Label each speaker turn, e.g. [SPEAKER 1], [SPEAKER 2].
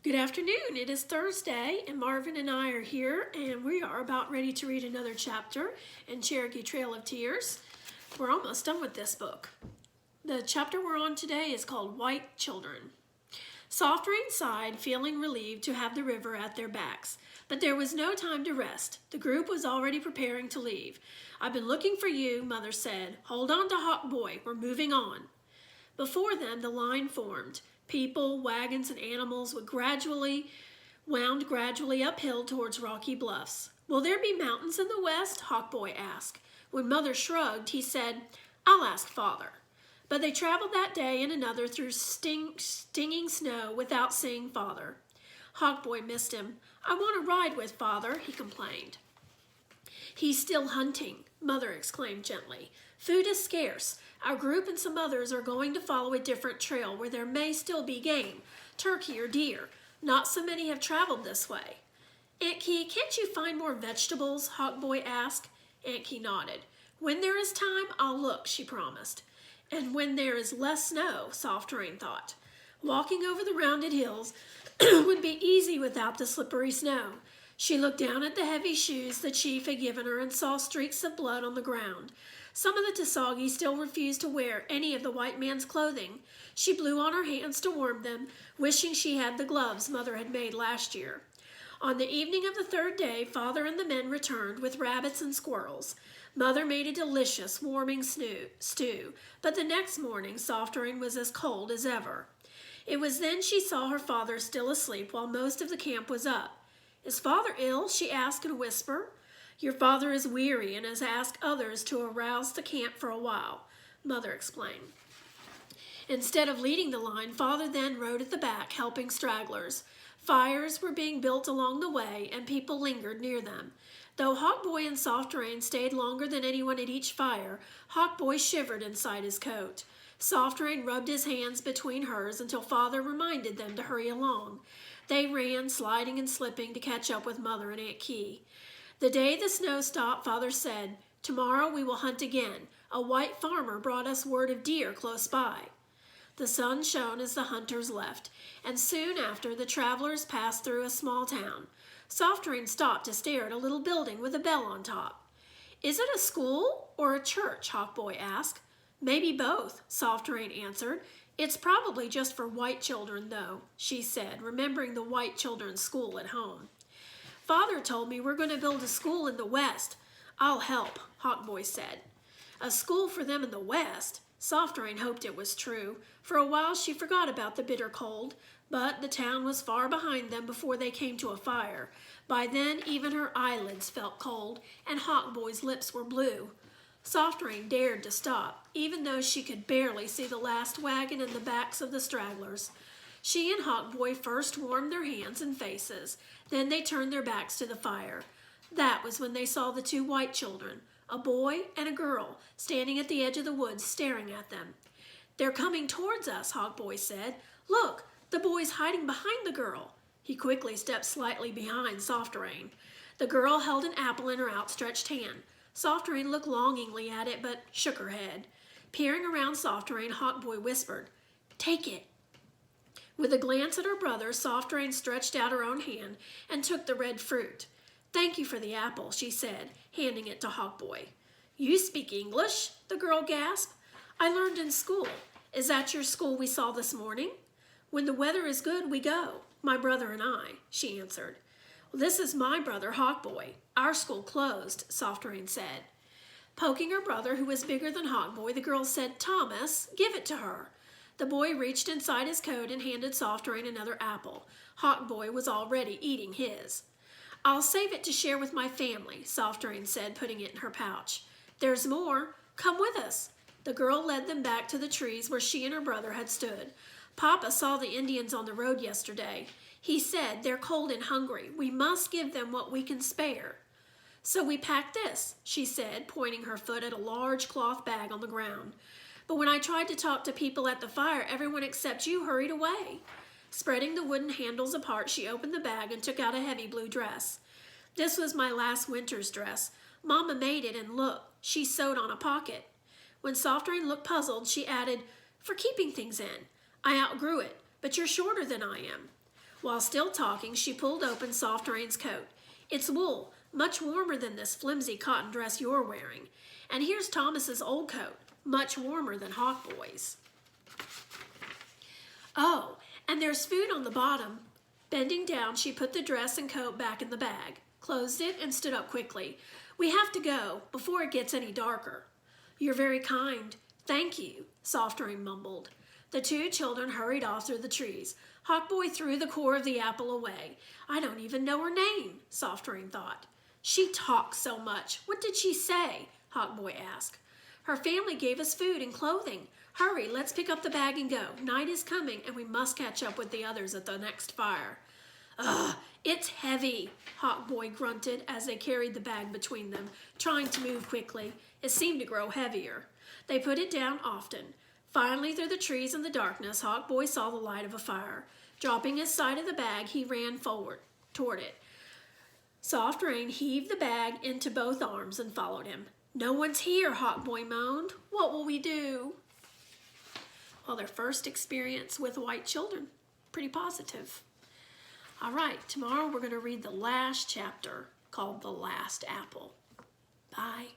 [SPEAKER 1] Good afternoon. It is Thursday, and Marvin and I are here, and we are about ready to read another chapter in Cherokee Trail of Tears. We're almost done with this book. The chapter we're on today is called White Children. Soft Rain sighed, feeling relieved to have the river at their backs. But there was no time to rest. The group was already preparing to leave. "I've been looking for you," Mother said. "Hold on to Hawk Boy. We're moving on." Before them, the line formed. People, wagons, and animals wound gradually uphill towards rocky bluffs. "Will there be mountains in the west?" Hawk Boy asked. When Mother shrugged, he said, "I'll ask Father." But they traveled that day and another through stinging snow without seeing Father. Hawk Boy missed him. "I want to ride with Father," he complained. "He's still hunting," Mother exclaimed gently. "Food is scarce. Our group and some others are going to follow a different trail where there may still be game, turkey or deer. Not so many have traveled this way." "Aunt Key, can't you find more vegetables?" Hawk Boy asked. Aunt Key nodded. "When there is time, I'll look," she promised. And when there is less snow, Soft Rain thought. Walking over the rounded hills would be easy without the slippery snow. She looked down at the heavy shoes the chief had given her and saw streaks of blood on the ground. Some of the Tisagi still refused to wear any of the white man's clothing. She blew on her hands to warm them, wishing she had the gloves Mother had made last year. On the evening of the third day, Father and the men returned with rabbits and squirrels. Mother made a delicious, warming stew, but the next morning Soft Rain was as cold as ever. It was then she saw her father still asleep while most of the camp was up. "Is Father ill?" she asked in a whisper. "Your father is weary and has asked others to arouse the camp for a while," Mother explained. Instead of leading the line, Father then rode at the back, helping stragglers. Fires were being built along the way, and people lingered near them. Though Hawk Boy and Soft Rain stayed longer than anyone at each fire, Hawk Boy shivered inside his coat. Soft Rain rubbed his hands between hers until Father reminded them to hurry along. They ran, sliding and slipping, to catch up with Mother and Aunt Key. The day the snow stopped, Father said, "Tomorrow we will hunt again. A white farmer brought us word of deer close by." The sun shone as the hunters left, and soon after the travelers passed through a small town. Soft Rain stopped to stare at a little building with a bell on top. "Is it a school or a church?" Hawk Boy asked. "Maybe both," Soft Rain answered. "It's probably just for white children, though," she said, remembering the white children's school at home. "Father told me we're going to build a school in the west." "I'll help," Hawk Boy said. A school for them in the west? Soft Rain hoped it was true. For a while she forgot about the bitter cold, but the town was far behind them before they came to a fire. By then even her eyelids felt cold, and Hawk Boy's lips were blue. Soft Rain dared to stop, even though she could barely see the last wagon and the backs of the stragglers. She and Hawk Boy first warmed their hands and faces. Then they turned their backs to the fire. That was when they saw the two white children, a boy and a girl, standing at the edge of the woods staring at them. "They're coming towards us," Hawk Boy said. "Look, the boy's hiding behind the girl." He quickly stepped slightly behind Soft Rain. The girl held an apple in her outstretched hand. Soft Rain looked longingly at it, but shook her head. Peering around Soft Rain, Hawk Boy whispered, "Take it." With a glance at her brother, Soft Rain stretched out her own hand and took the red fruit. "Thank you for the apple," she said, handing it to Hawk Boy. "You speak English?" the girl gasped. "I learned in school. Is that your school we saw this morning?" "When the weather is good, we go, my brother and I," she answered. "This is my brother, Hawk Boy. Our school closed," Soft Rain said. Poking her brother, who was bigger than Hawk Boy, the girl said, "Thomas, give it to her." The boy reached inside his coat and handed Soft Rain another apple. Hawk Boy was already eating his. "I'll save it to share with my family," Soft Rain said, putting it in her pouch. "There's more. Come with us." The girl led them back to the trees where she and her brother had stood. "Papa saw the Indians on the road yesterday. He said they're cold and hungry. We must give them what we can spare." "So we packed this," she said, pointing her foot at a large cloth bag on the ground. "But when I tried to talk to people at the fire, everyone except you hurried away." Spreading the wooden handles apart, she opened the bag and took out a heavy blue dress. "This was my last winter's dress. Mama made it, and look, she sewed on a pocket." When Soft Rain looked puzzled, she added, "For keeping things in. I outgrew it, but you're shorter than I am." While still talking, she pulled open Soft Rain's coat. It's wool, much warmer than this flimsy cotton dress you're wearing. And here's Thomas's old coat, much warmer than Hawk Boy's. Oh, and there's food on the bottom. Bending down, she put the dress and coat back in the bag, closed it, and stood up quickly. We have to go before it gets any darker. You're very kind. Thank you, Soft Rain mumbled. The two children hurried off through the trees. Hawk Boy threw the core of the apple away. I don't even know her name, Soft Rain thought. She talks so much. What did she say? Hawk Boy asked. Her family gave us food and clothing. Hurry, let's pick up the bag and go. Night is coming, and we must catch up with the others at the next fire. Ugh, it's heavy, Hawk Boy grunted as they carried the bag between them, trying to move quickly. It seemed to grow heavier. They put it down often. Finally, through the trees and the darkness, Hawk Boy saw the light of a fire. Dropping his side of the bag, he ran forward toward it. Soft Rain heaved the bag into both arms and followed him. No one's here, Hawk Boy moaned. What will we do? Well, their first experience with white children. Pretty positive. All right, tomorrow we're going to read the last chapter called The Last Apple. Bye.